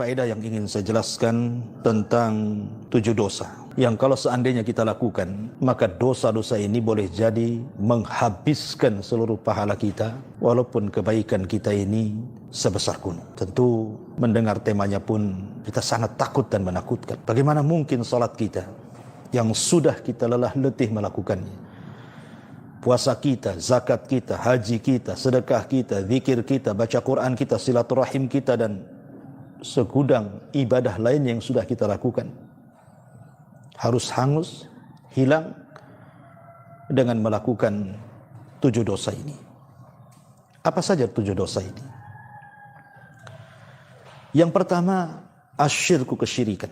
faedah yang ingin saya jelaskan tentang 7 dosa yang kalau seandainya kita lakukan, maka dosa-dosa ini boleh jadi menghabiskan seluruh pahala kita, walaupun kebaikan kita ini sebesar gunung. Tentu mendengar temanya pun kita sangat takut dan menakutkan. Bagaimana mungkin salat kita yang sudah kita lelah letih melakukannya, puasa kita, zakat kita, haji kita, sedekah kita, zikir kita, baca Quran kita, silaturahim kita, dan segudang ibadah lain yang sudah kita lakukan harus hangus, hilang dengan melakukan 7 dosa ini. Apa saja 7 dosa ini? Yang pertama, asyirku, kesyirikan.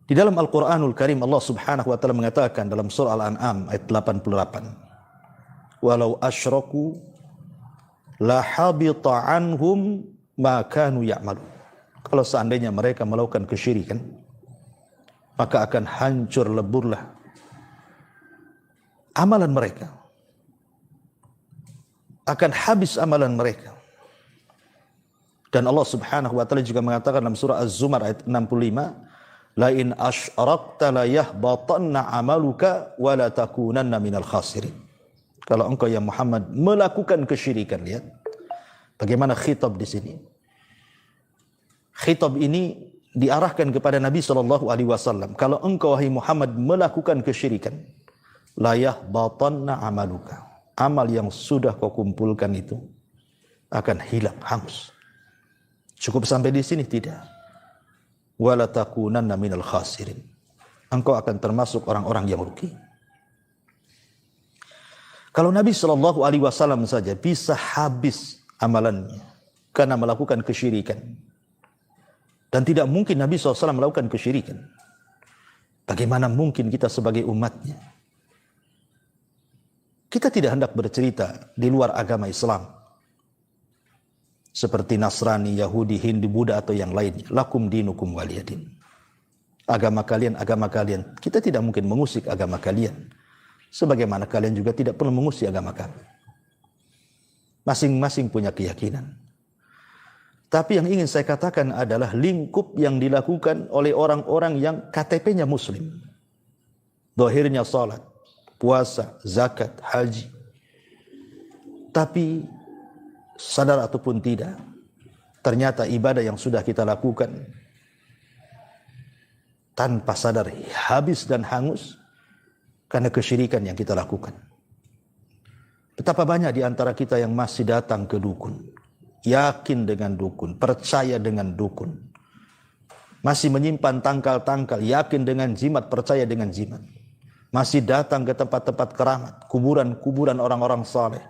Di dalam Al-Quranul Karim Allah subhanahu wa ta'ala mengatakan dalam surah Al-An'am ayat 88, walau asyraku la habita anhum ma kanu ya'malu. Kalau seandainya mereka melakukan kesyirikan, maka akan hancur leburlah amalan mereka, akan habis amalan mereka. Dan Allah subhanahu wa ta'ala juga mengatakan dalam surah Az-Zumar ayat 65, la in asyrakta la yahbatanna amaluka wa la takunanna minal khasirin. Kalau engkau ya Muhammad melakukan kesyirikan, lihat bagaimana khitab di sini. Khitab ini diarahkan kepada Nabi SAW. Kalau engkau wahai Muhammad melakukan kesyirikan, la yahbatanna amaluka. Amal yang sudah kau kumpulkan itu akan hilang, hangus. Cukup sampai di sini? Tidak. Wala takunanna minal khasirin. Engkau akan termasuk orang-orang yang rugi. Kalau Nabi SAW saja bisa habis amalannya karena melakukan kesyirikan, dan tidak mungkin Nabi SAW melakukan kesyirikan, bagaimana mungkin kita sebagai umatnya? Kita tidak hendak bercerita di luar agama Islam, seperti Nasrani, Yahudi, Hindu, Buddha atau yang lainnya. Lakum dinukum waliyadin. Agama kalian, agama kalian. Kita tidak mungkin mengusik agama kalian, sebagaimana kalian juga tidak perlu mengusik agama kami. Masing-masing punya keyakinan. Tapi yang ingin saya katakan adalah lingkup yang dilakukan oleh orang-orang yang KTP-nya Muslim, zahirnya salat, puasa, zakat, haji, tapi sadar ataupun tidak, ternyata ibadah yang sudah kita lakukan tanpa sadar habis dan hangus karena kesyirikan yang kita lakukan. Betapa banyak di antara kita yang masih datang ke dukun, yakin dengan dukun, percaya dengan dukun, masih menyimpan tangkal-tangkal, yakin dengan jimat, percaya dengan jimat, masih datang ke tempat-tempat keramat, kuburan-kuburan orang-orang saleh,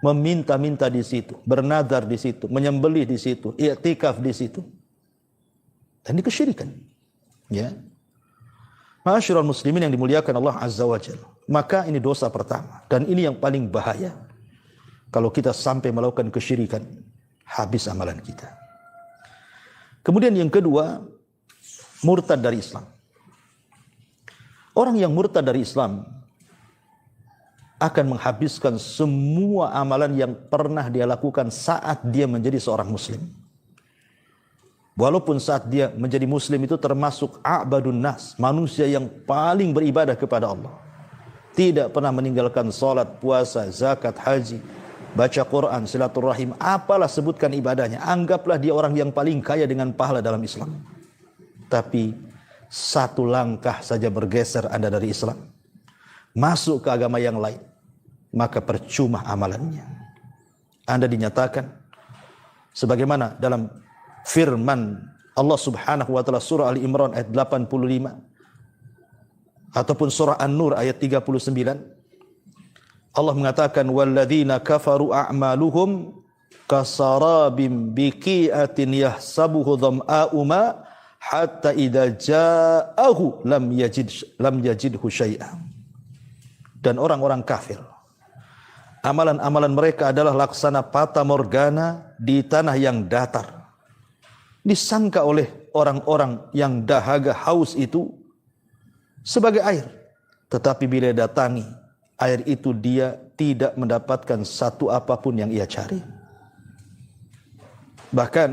meminta-minta di situ, bernadar di situ, menyembelih di situ, i'tikaf di situ. Dan ini kesyirikan. Ya. Ma'asyiral muslimin yang dimuliakan Allah Azza wa Jalla. Maka ini dosa pertama, dan ini yang paling bahaya. Kalau kita sampai melakukan kesyirikan, habis amalan kita. Kemudian yang kedua, murtad dari Islam. Orang yang murtad dari Islam akan menghabiskan semua amalan yang pernah dia lakukan saat dia menjadi seorang muslim. Walaupun saat dia menjadi muslim itu termasuk a'badun nas, manusia yang paling beribadah kepada Allah. Tidak pernah meninggalkan salat, puasa, zakat, haji, baca Quran, silaturahim, apalah sebutkan ibadahnya. Anggaplah dia orang yang paling kaya dengan pahala dalam Islam. Tapi satu langkah saja bergeser Anda dari Islam, masuk ke agama yang lain, maka percuma amalannya. Anda dinyatakan sebagaimana dalam firman Allah Subhanahu wa taala surah Ali Imran ayat 85 ataupun surah An-Nur ayat 39. Allah mengatakan walladzina kafaru a'maluhum kasarabim biqi'atin yahsabuhu dhama'u ma hatta idza ja'ahu lam yajidhu syai'a. Dan orang-orang kafir, amalan-amalan mereka adalah laksana fata morgana di tanah yang datar. Disangka oleh orang-orang yang dahaga haus itu sebagai air. Tetapi bila datangi air itu, dia tidak mendapatkan satu apapun yang ia cari. Bahkan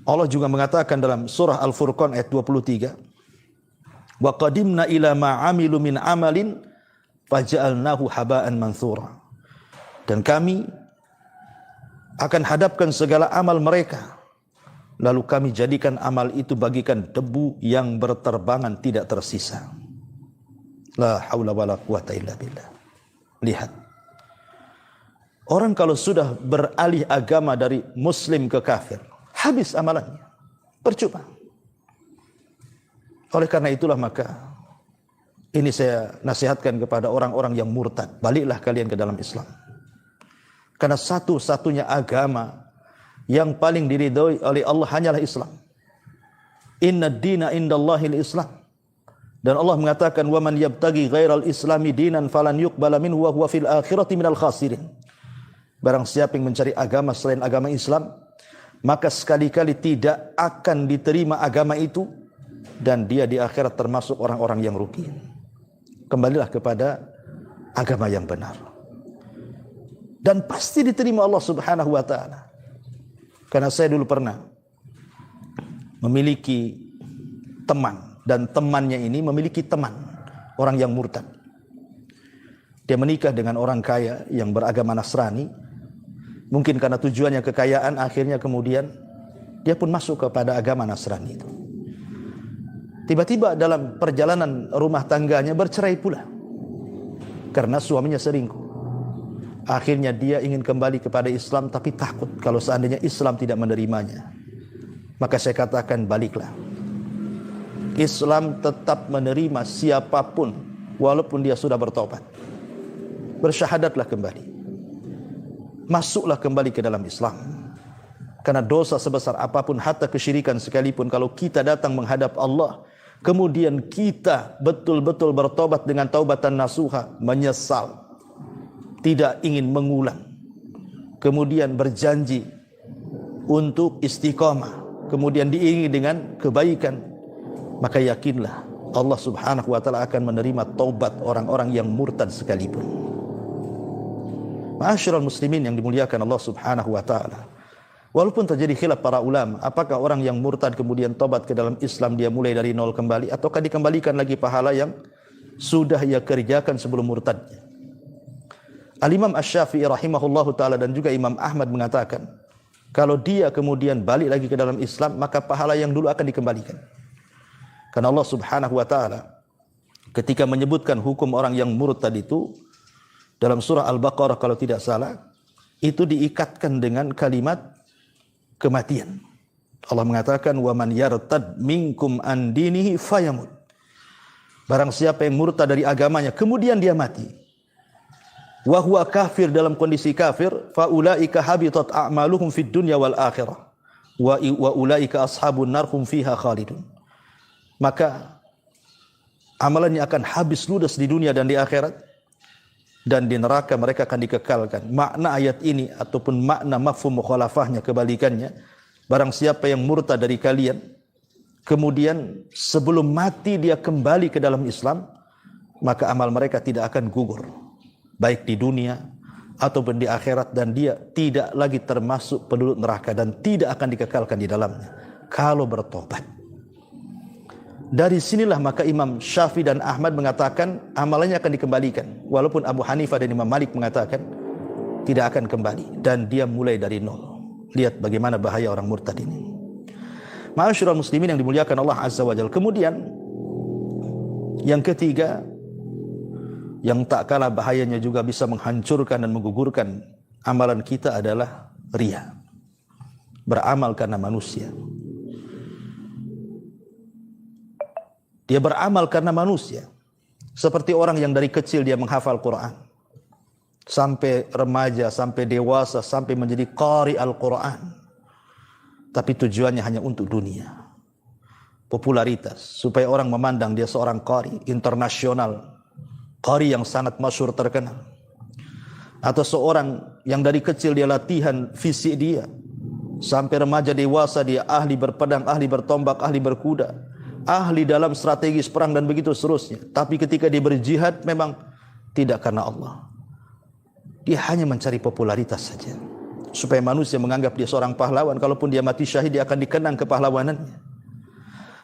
Allah juga mengatakan dalam surah Al-Furqan ayat 23, wa qadimna ila ma 'amilu min amalin faja'alnahu haba'an manthura. Dan kami akan hadapkan segala amal mereka, lalu kami jadikan amal itu bagikan debu yang berterbangan tidak tersisa. La haula wala quwata illa billah. Lihat, orang kalau sudah beralih agama dari muslim ke kafir, habis amalannya, percuma. Oleh karena itulah maka ini saya nasihatkan kepada orang-orang yang murtad, baliklah kalian ke dalam Islam. Karena satu-satunya agama yang paling diridhoi oleh Allah hanyalah Islam. Inna ad-dina indallahil Islam. Dan Allah mengatakan, wa man yabtaghi ghairal islami dinan falan yuqbala minhu wa huwa fil akhirati minal khasirin. Barang siapa yang mencari agama selain agama Islam, maka sekali-kali tidak akan diterima agama itu, dan dia di akhirat termasuk orang-orang yang rugi. Kembalilah kepada agama yang benar, dan pasti diterima Allah Subhanahu wa taala. Karena saya dulu pernah memiliki teman, dan temannya ini memiliki teman orang yang murtad. Dia menikah dengan orang kaya yang beragama Nasrani. Mungkin karena tujuannya kekayaan, akhirnya kemudian dia pun masuk kepada agama Nasrani itu. Tiba-tiba dalam perjalanan rumah tangganya bercerai pula karena suaminya selingkuh. Akhirnya dia ingin kembali kepada Islam, tapi takut kalau seandainya Islam tidak menerimanya. Maka saya katakan, baliklah. Islam tetap menerima siapapun walaupun dia sudah bertobat. Bersyahadatlah kembali, masuklah kembali ke dalam Islam. Karena dosa sebesar apapun, hatta kesyirikan sekalipun, kalau kita datang menghadap Allah, kemudian kita betul-betul bertobat dengan taubatan nasuha, menyesal, tidak ingin mengulang, kemudian berjanji untuk istiqamah, kemudian diiringi dengan kebaikan, maka yakinlah Allah Subhanahu wa taala akan menerima taubat orang-orang yang murtad sekalipun. Ma'asyiral muslimin yang dimuliakan Allah Subhanahu wa taala, walaupun terjadi khilaf para ulama, apakah orang yang murtad kemudian tobat ke dalam Islam dia mulai dari nol kembali, ataukah dikembalikan lagi pahala yang sudah ia kerjakan sebelum murtadnya? Al-Imam Asy-Syafi'i rahimahullahu taala dan juga Imam Ahmad mengatakan, kalau dia kemudian balik lagi ke dalam Islam, maka pahala yang dulu akan dikembalikan. Karena Allah Subhanahu wa taala ketika menyebutkan hukum orang yang murtad itu dalam surah Al-Baqarah kalau tidak salah, itu diikatkan dengan kalimat kematian. Allah mengatakan, wa man yartad minkum an dinihi fayamut. Barang siapa yang murtad dari agamanya kemudian dia mati, wa huwa kafir, dalam kondisi kafir, fa ulaika habitat a'maluhum fid dunya wal akhirah wa ulaika ashabun nar hum fiha khalidun. Maka amalannya akan habis ludes di dunia dan di akhirat, dan di neraka mereka akan dikekalkan. Makna ayat ini ataupun makna mafhum mukhalafahnya, kebalikannya, barang siapa yang murtad dari kalian kemudian sebelum mati dia kembali ke dalam Islam, maka amal mereka tidak akan gugur baik di dunia ataupun di akhirat, dan dia tidak lagi termasuk penduduk neraka dan tidak akan dikekalkan di dalamnya kalau bertobat. Dari sinilah maka Imam Syafi'i dan Ahmad mengatakan amalannya akan dikembalikan, walaupun Abu Hanifah dan Imam Malik mengatakan tidak akan kembali dan dia mulai dari nol. Lihat bagaimana bahaya orang murtad ini. Ma'asyiral muslimin yang dimuliakan Allah Azza wa Jalla. Kemudian yang ketiga, yang tak kalah bahayanya juga bisa menghancurkan dan menggugurkan amalan kita adalah riya. Beramal karena manusia. Dia beramal karena manusia. Seperti orang yang dari kecil dia menghafal Quran, sampai remaja, sampai dewasa, sampai menjadi qari Al-Quran, tapi tujuannya hanya untuk dunia, popularitas, supaya orang memandang dia seorang qari internasional, qari yang sangat masyhur terkenal. Atau seorang yang dari kecil dia latihan fisik dia, sampai remaja dewasa dia ahli berpedang, ahli bertombak, ahli berkuda, ahli dalam strategis perang dan begitu seterusnya. Tapi ketika dia berjihad memang tidak karena Allah. Dia hanya mencari popularitas saja. supaya manusia menganggap dia seorang pahlawan. Kalaupun dia mati syahid, dia akan dikenang kepahlawanannya.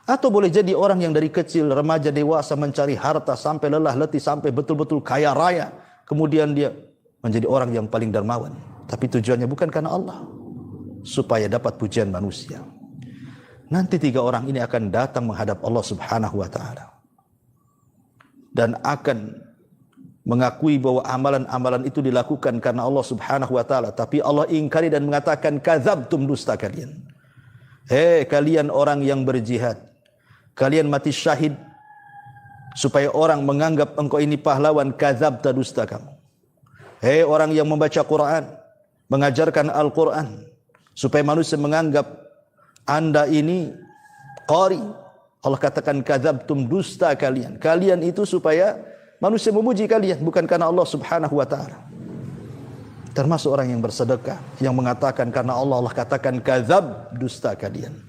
Atau boleh jadi orang yang dari kecil, remaja, dewasa mencari harta sampai lelah letih, sampai betul-betul kaya raya, kemudian dia menjadi orang yang paling dermawan, tapi tujuannya bukan karena Allah, supaya dapat pujian manusia. Nanti 3 orang ini akan datang menghadap Allah Subhanahu wa taala dan akan mengakui bahwa amalan-amalan itu dilakukan karena Allah Subhanahu wa taala, tapi Allah ingkari dan mengatakan kadzabtum, dusta kalian. Hei kalian orang yang berjihad, kalian mati syahid supaya orang menganggap engkau ini pahlawan, kadzabta, dusta kamu. Hei orang yang membaca Quran, mengajarkan Al-Quran, supaya manusia menganggap anda ini qari, Allah katakan kadzabtum, dusta kalian. Kalian itu supaya manusia memuji kalian, bukan karena Allah Subhanahu wa taala. Termasuk orang yang bersedekah, yang mengatakan karena Allah, Allah katakan kadzab, dusta kalian.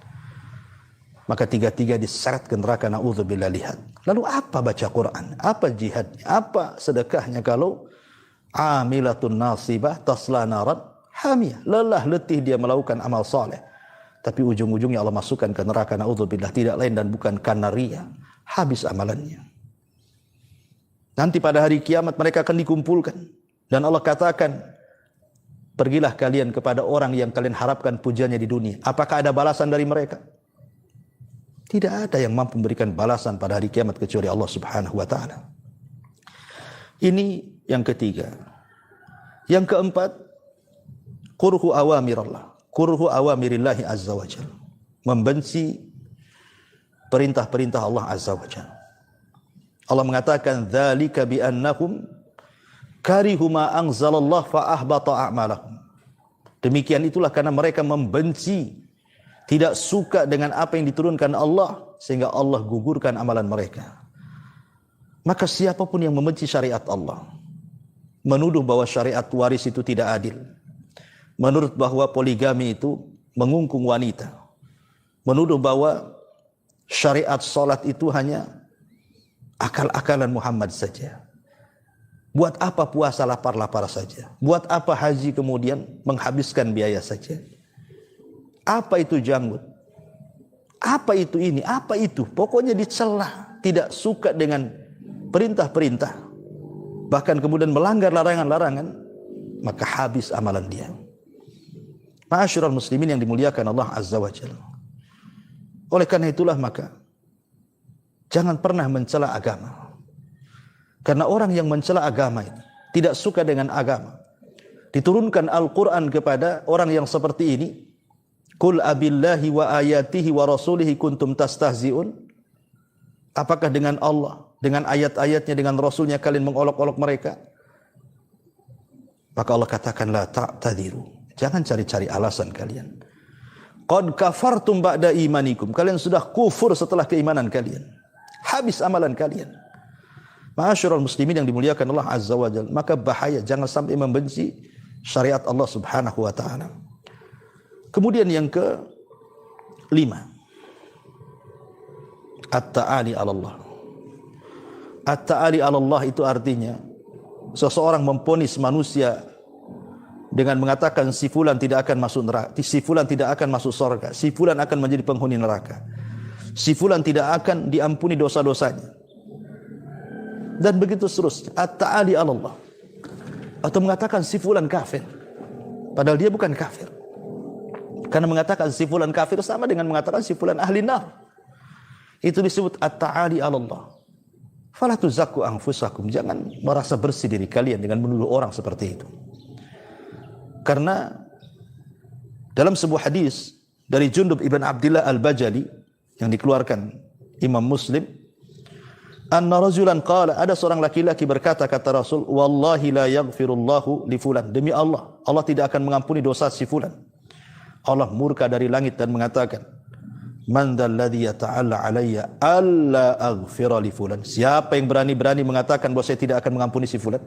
Maka 3-3 diseret ke neraka, naudzubillah. Lihat. Lalu apa baca Quran? Apa jihadnya? Apa sedekahnya kalau amilatun nasibah tasla naran hamiyah? Lelah letih dia melakukan amal saleh, tapi ujung-ujungnya Allah masukkan ke neraka, naudzubillah, tidak lain dan bukan karena riya, habis amalannya. Nanti pada hari kiamat mereka akan dikumpulkan dan Allah katakan, pergilah kalian kepada orang yang kalian harapkan pujiannya di dunia. Apakah ada balasan dari mereka? Tidak ada yang mampu memberikan balasan pada hari kiamat kecuali Allah Subhanahu wa taala. Ini yang ketiga. Yang keempat, kurhu awamirallah, kurhu awamirillahi azza wa jalla, membenci perintah-perintah Allah azza wa jalla. Allah mengatakan dzalika bi annahum karihu ma anzalallah fa ahbata a'malahum. Demikian itulah karena mereka membenci, tidak suka dengan apa yang diturunkan Allah, sehingga Allah gugurkan amalan mereka. Maka siapapun yang membenci syariat Allah, menuduh bahwa syariat waris itu tidak adil, menurut bahwa poligami itu mengungkung wanita, menuduh bahwa syariat salat itu hanya akal-akalan Muhammad saja. Buat apa puasa lapar-lapar saja? Buat apa haji kemudian menghabiskan biaya saja? Apa itu janggut? Apa itu ini? Apa itu? Pokoknya dicela, tidak suka dengan perintah-perintah, bahkan kemudian melanggar larangan-larangan, maka habis amalan dia. Ma'asyiral muslimin yang dimuliakan Allah azza wa jalla. Oleh karena itulah maka jangan pernah mencela agama. Karena orang yang mencela agama ini, tidak suka dengan agama, diturunkan Al-Quran kepada orang yang seperti ini. Qul abillahi wa ayatihi wa rasulihi kuntum tastahzi'un. Apakah dengan Allah, dengan ayat-ayatnya, dengan Rasulnya kalian mengolok-olok mereka? Maka Allah katakan la ta'tadiru, jangan cari-cari alasan kalian. Qad kafartum ba'da imanikum, kalian sudah kufur setelah keimanan kalian, habis amalan kalian. Ma'asyiral muslimin yang dimuliakan Allah azza wa jalla, maka bahaya, jangan sampai membenci syariat Allah subhanahu wa ta'ala. Kemudian yang ke-5, at-ta'ali 'ala Allah. At-ta'ali 'ala Allah itu artinya seseorang memponis manusia dengan mengatakan si fulan tidak akan masuk neraka, si fulan tidak akan masuk surga, si fulan akan menjadi penghuni neraka, si fulan tidak akan diampuni dosa-dosanya, dan begitu seterusnya. At-ta'ali 'ala Allah. Atau mengatakan si fulan kafir, padahal dia bukan kafir. Karena mengatakan si fulan kafir sama dengan mengatakan si fulan ahli nar. Itu disebut at-ta'ali 'ala Allah. Fala tuzakku anfusakum, jangan merasa bersih diri kalian dengan menuduh orang seperti itu. Karena dalam sebuah hadis dari Jundub ibn Abdillah al-Bajali yang dikeluarkan Imam Muslim, anna rajulan qala, ada seorang laki-laki berkata, kata Rasul, wallahi la yaghfirullahu li fulan, demi Allah, Allah tidak akan mengampuni dosa si fulan. Allah murka dari langit dan mengatakan, man dzalladzi yata'alla alayya alla aghfira li fulan, siapa yang berani-berani mengatakan bahwa saya tidak akan mengampuni si fulan?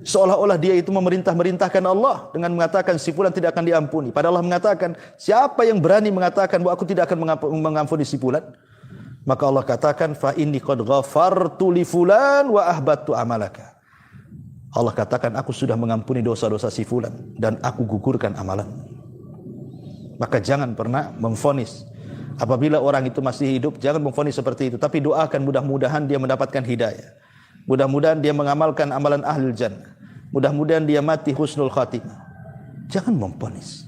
Seolah-olah dia itu memerintahkan Allah dengan mengatakan si fulan tidak akan diampuni. Padahal Allah mengatakan, siapa yang berani mengatakan bahwa aku tidak akan mengampuni si fulan? Maka Allah katakan, fa inni qad ghafartu li fulan wa ahbattu amalaka. Allah katakan, aku sudah mengampuni dosa-dosa si fulan dan aku gugurkan amalan. Maka jangan pernah memvonis. Apabila orang itu masih hidup, jangan memvonis seperti itu. Tapi doakan mudah-mudahan dia mendapatkan hidayah. Mudah-mudahan dia mengamalkan amalan ahlul jannah. Mudah-mudahan dia mati husnul khatimah. Jangan memvonis.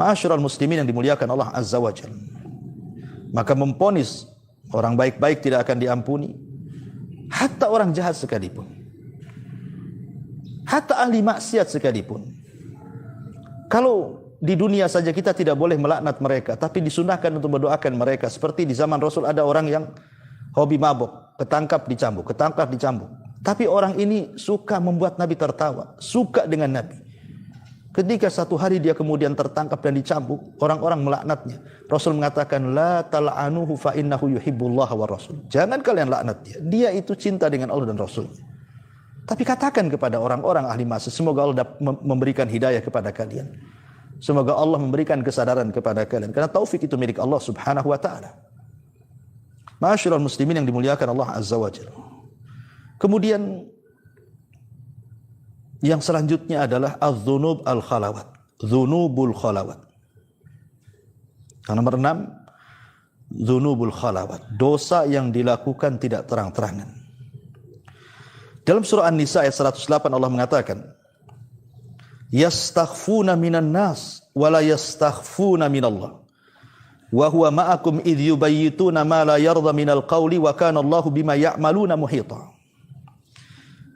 Ma'asyiral muslimin yang dimuliakan Allah Azza wa Jalla. Maka memvonis orang baik-baik tidak akan diampuni. Hatta orang jahat sekalipun. Hatta ahli maksiat sekalipun. Kalau di dunia saja kita tidak boleh melaknat mereka, tapi disunahkan untuk mendoakan mereka. Seperti di zaman Rasul ada orang yang hobi mabuk, ketangkap dicambuk. Tapi orang ini suka membuat Nabi tertawa, suka dengan Nabi. Ketika satu hari dia kemudian tertangkap dan dicambuk, orang-orang melaknatnya. Rasul mengatakan, la tal'anuhu fa innahu yuhibbullah wa rasul. Jangan kalian laknat dia. Dia itu cinta dengan Allah dan Rasulnya. Tapi katakan kepada orang-orang ahli maksiat, semoga Allah memberikan hidayah kepada kalian. Semoga Allah memberikan kesadaran kepada kalian. Karena taufik itu milik Allah subhanahu wa ta'ala. Ma'asyiral muslimin yang dimuliakan Allah Azza wa Jalla. Kemudian yang selanjutnya adalah az-dzunub al-khalawat. Dzunubul khalawat. Yang nomor 6, dzunubul khalawat. Dosa yang dilakukan tidak terang-terangan. Dalam surah An-Nisa ayat 108 Allah mengatakan, yastakhfuna minan nas wa la yastakhfuna minallah wa huwa ma'akum idh yubayyituna ma la yarda minal qawli wa kana Allahu bima ya'maluna muhita.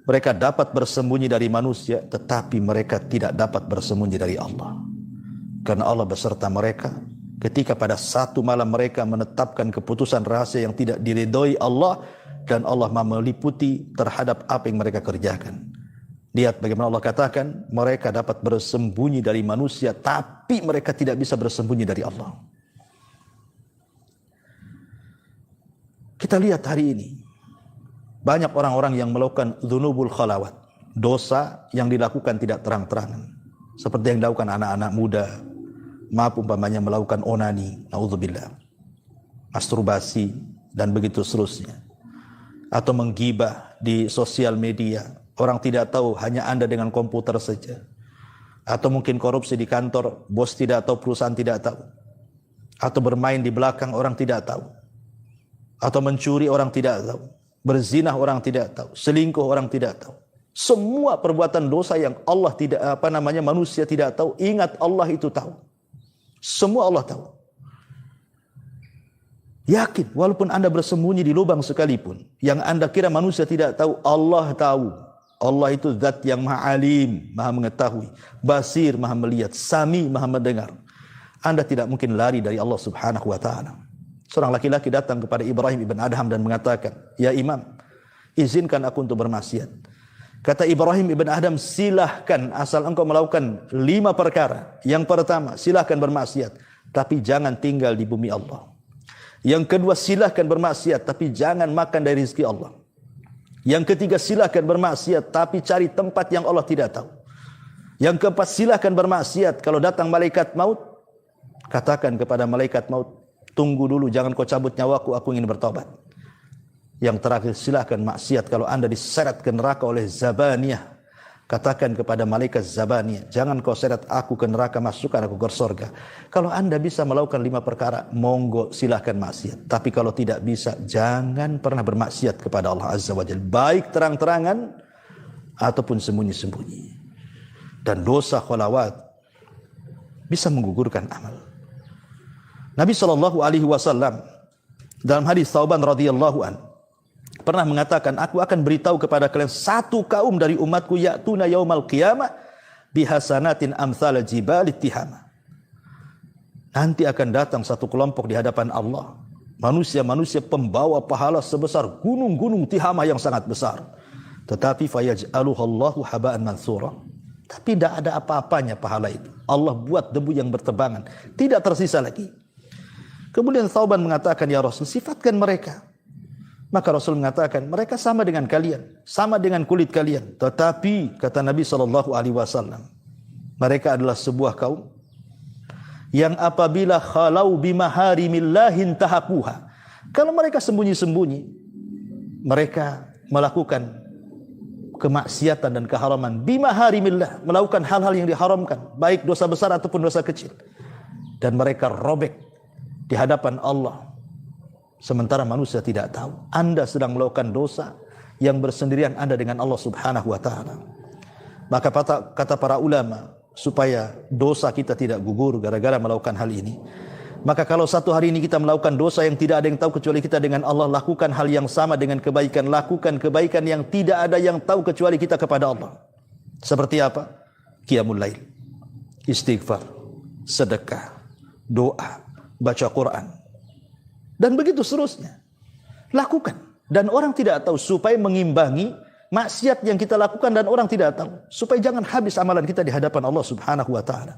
Mereka dapat bersembunyi dari manusia, tetapi mereka tidak dapat bersembunyi dari Allah. Karena Allah beserta mereka ketika pada satu malam mereka menetapkan keputusan rahasia yang tidak diridhoi Allah, dan Allah meliputi terhadap apa yang mereka kerjakan. Lihat bagaimana Allah katakan, mereka dapat bersembunyi dari manusia, tapi mereka tidak bisa bersembunyi dari Allah. Kita lihat hari ini, banyak orang-orang yang melakukan dzunubul khalawat, dosa yang dilakukan tidak terang-terangan. Seperti yang dilakukan anak-anak muda, maaf umpamanya melakukan onani, naudzubillah, masturbasi, dan begitu seterusnya. Atau menggibah di sosial media. Orang tidak tahu, hanya Anda dengan komputer saja. Atau mungkin korupsi di kantor, bos tidak tahu, perusahaan tidak tahu. Atau bermain di belakang, orang tidak tahu. Atau mencuri, orang tidak tahu. Berzinah, orang tidak tahu. Selingkuh, orang tidak tahu. Semua perbuatan dosa yang Allah tidak, manusia tidak tahu, ingat Allah itu tahu. Semua Allah tahu. Yakin, walaupun Anda bersembunyi di lubang sekalipun, yang Anda kira manusia tidak tahu, Allah tahu. Allah itu zat yang maha alim, maha mengetahui, basir, maha melihat, sami, maha mendengar. Anda tidak mungkin lari dari Allah subhanahu wa ta'ala. Seorang laki-laki datang kepada Ibrahim ibn Adham dan mengatakan, ya imam, izinkan aku untuk bermaksiat. Kata Ibrahim ibn Adham, silahkan asal engkau melakukan 5 perkara. Yang pertama, silahkan bermaksiat, tapi jangan tinggal di bumi Allah. Yang kedua, silahkan bermaksiat, tapi jangan makan dari rezeki Allah. Yang ketiga, silahkan bermaksiat, tapi cari tempat yang Allah tidak tahu. Yang keempat, silahkan bermaksiat. Kalau datang malaikat maut, katakan kepada malaikat maut, tunggu dulu, jangan kau cabut nyawaku, aku ingin bertobat. Yang terakhir, silahkan maksiat. Kalau Anda diseret ke neraka oleh Zabaniyah, katakan kepada malaikat Zabaniyah, jangan kau seret aku ke neraka, masukkan aku ke surga. Kalau Anda bisa melakukan 5 perkara, monggo silahkan maksiat. Tapi kalau tidak bisa, jangan pernah bermaksiat kepada Allah Azza wa Jalla, baik terang-terangan ataupun sembunyi-sembunyi. Dan dosa khalawat bisa menggugurkan amal. Nabi SAW dalam hadis Thauban radhiyallahu an pernah mengatakan, aku akan beritahu kepada kalian satu kaum dari umatku, ya'tuna yaumal qiyamah bihasanatin amthal jibalit tihama. Nanti akan datang satu kelompok di hadapan Allah, manusia-manusia pembawa pahala sebesar gunung-gunung Tihama yang sangat besar. Tetapi fayaj'aluhallahu haba'an mansura. Tapi tidak ada apa-apanya pahala itu. Allah buat debu yang bertebangan, tidak tersisa lagi. Kemudian Thauban mengatakan, ya Rasul, sifatkan mereka. Maka Rasul mengatakan, mereka sama dengan kalian, sama dengan kulit kalian. Tetapi kata Nabi SAW, mereka adalah sebuah kaum yang apabila khalau bimaharimillahin tahakuha, kalau mereka sembunyi-sembunyi, mereka melakukan kemaksiatan dan keharaman, bimaharimillah, melakukan hal-hal yang diharamkan, baik dosa besar ataupun dosa kecil. Dan mereka robek di hadapan Allah. Sementara manusia tidak tahu. Anda sedang melakukan dosa yang bersendirian Anda dengan Allah Subhanahu wa taala. Maka kata para ulama, supaya dosa kita tidak gugur gara-gara melakukan hal ini, maka kalau satu hari ini kita melakukan dosa yang tidak ada yang tahu kecuali kita dengan Allah, lakukan hal yang sama dengan kebaikan. Lakukan kebaikan yang tidak ada yang tahu kecuali kita kepada Allah. Seperti apa? Qiyamul lail, istighfar, sedekah, doa, baca Quran, dan begitu seterusnya. Lakukan. Dan orang tidak tahu, supaya mengimbangi maksiat yang kita lakukan dan orang tidak tahu, supaya jangan habis amalan kita di hadapan Allah Subhanahu wa taala.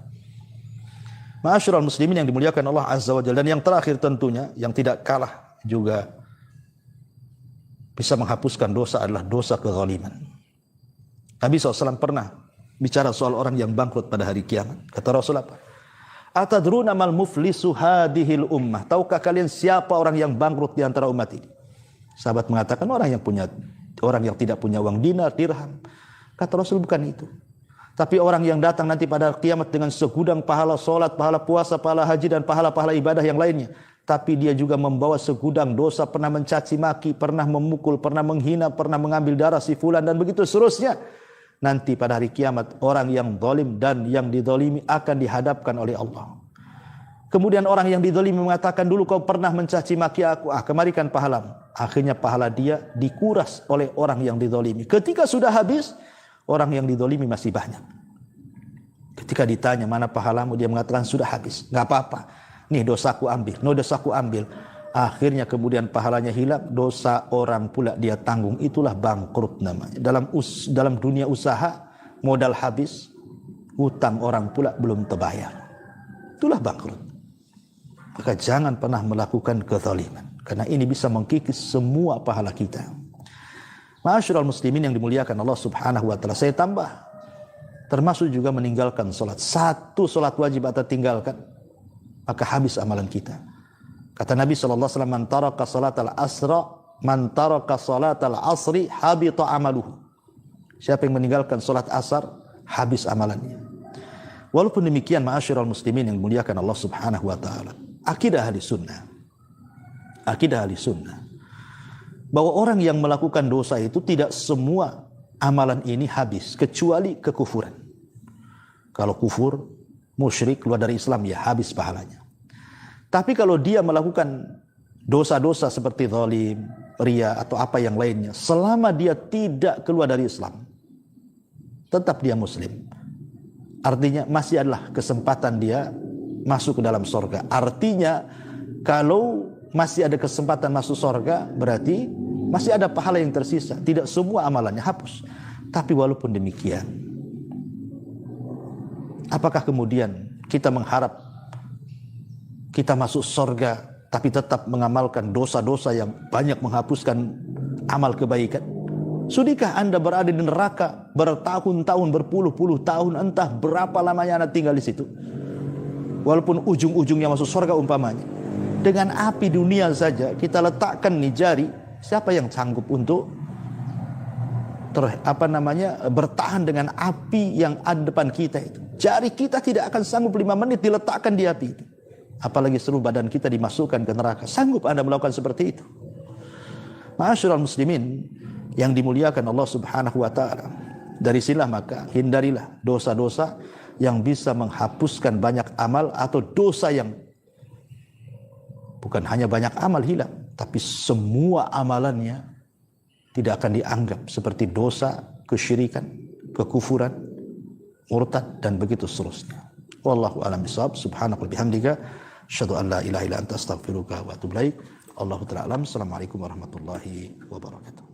Ma'asyiral muslimin yang dimuliakan Allah Azza wa Jalla. Dan yang terakhir tentunya, yang tidak kalah juga bisa menghapuskan dosa adalah dosa kezaliman. Nabi SAW pernah bicara soal orang yang bangkrut pada hari kiamat. Kata Rasul apa? Atadruna mal muflisu hadhil ummah. Tahukah kalian siapa orang yang bangkrut di antara umat ini? Sahabat mengatakan orang yang tidak punya uang dinar, dirham. Kata Rasul bukan itu. Tapi orang yang datang nanti pada kiamat dengan segudang pahala solat, pahala puasa, pahala haji, dan pahala-pahala ibadah yang lainnya. Tapi dia juga membawa segudang dosa, pernah mencaci maki, pernah memukul, pernah menghina, pernah mengambil darah si fulan, dan begitu seterusnya. Nanti pada hari kiamat, orang yang zalim dan yang dizalimi akan dihadapkan oleh Allah. Kemudian orang yang dizalimi mengatakan, dulu kau pernah mencaci maki aku, kemarikan pahalamu. Akhirnya pahala dia dikuras oleh orang yang dizalimi. Ketika sudah habis, orang yang dizalimi masih banyak. Ketika ditanya mana pahalamu, dia mengatakan sudah habis. Enggak apa-apa. Nih dosaku ambil, dosaku ambil. Akhirnya kemudian pahalanya hilang, dosa orang pula dia tanggung. Itulah bangkrut namanya. Dalam dunia usaha, modal habis, utang orang pula belum terbayar. Itulah bangkrut. Maka jangan pernah melakukan kezaliman, karena ini bisa mengkikis semua pahala kita. Ma'asyiral muslimin yang dimuliakan Allah Subhanahu wa taala, saya tambah termasuk juga meninggalkan salat. Satu salat wajib atau tinggalkan, maka habis amalan kita. Kata Nabi sallallahu alaihi wasallam, man taraka salatal asri habita amaluhu. Siapa yang meninggalkan salat asar, habis amalannya. Walaupun demikian, ma'asyiral muslimin yang dimuliakan Allah Subhanahu wa taala, akidah ahli sunnah bahwa orang yang melakukan dosa itu tidak semua amalan ini habis, kecuali kekufuran. Kalau kufur, musyrik, keluar dari Islam, ya habis pahalanya. Tapi kalau dia melakukan dosa-dosa seperti zalim, riya, atau apa yang lainnya, selama dia tidak keluar dari Islam, tetap dia muslim. Artinya masih adalah kesempatan dia masuk ke dalam surga. Artinya kalau masih ada kesempatan masuk surga, berarti masih ada pahala yang tersisa. Tidak semua amalannya hapus. Tapi walaupun demikian, apakah kemudian kita mengharap kita masuk surga tapi tetap mengamalkan dosa-dosa yang banyak menghapuskan amal kebaikan? Sudikah Anda berada di neraka bertahun-tahun, berpuluh-puluh tahun, entah berapa lamanya Anda tinggal di situ, walaupun ujung-ujungnya masuk surga umpamanya? Dengan api dunia saja kita letakkan nih jari, siapa yang sanggup untuk bertahan dengan api yang ada depan kita itu? Jari kita tidak akan sanggup 5 menit diletakkan di api itu. Apalagi seluruh badan kita dimasukkan ke neraka. Sanggup Anda melakukan seperti itu? Ma'asyiral muslimin yang dimuliakan Allah Subhanahu wa taala, dari sinilah maka hindarilah dosa-dosa yang bisa menghapuskan banyak amal, atau dosa yang bukan hanya banyak amal hilang, tapi semua amalannya tidak akan dianggap seperti dosa, kesyirikan, kekufuran, murtad, dan begitu seterusnya. Wallahu a'lam bishawab. Subhanaka wa bihamdika, asyhadu an la ilaha illa anta, astaghfiruka wa atubu ilaik. Allahu ta'ala alam. Assalamualaikum warahmatullahi wabarakatuh.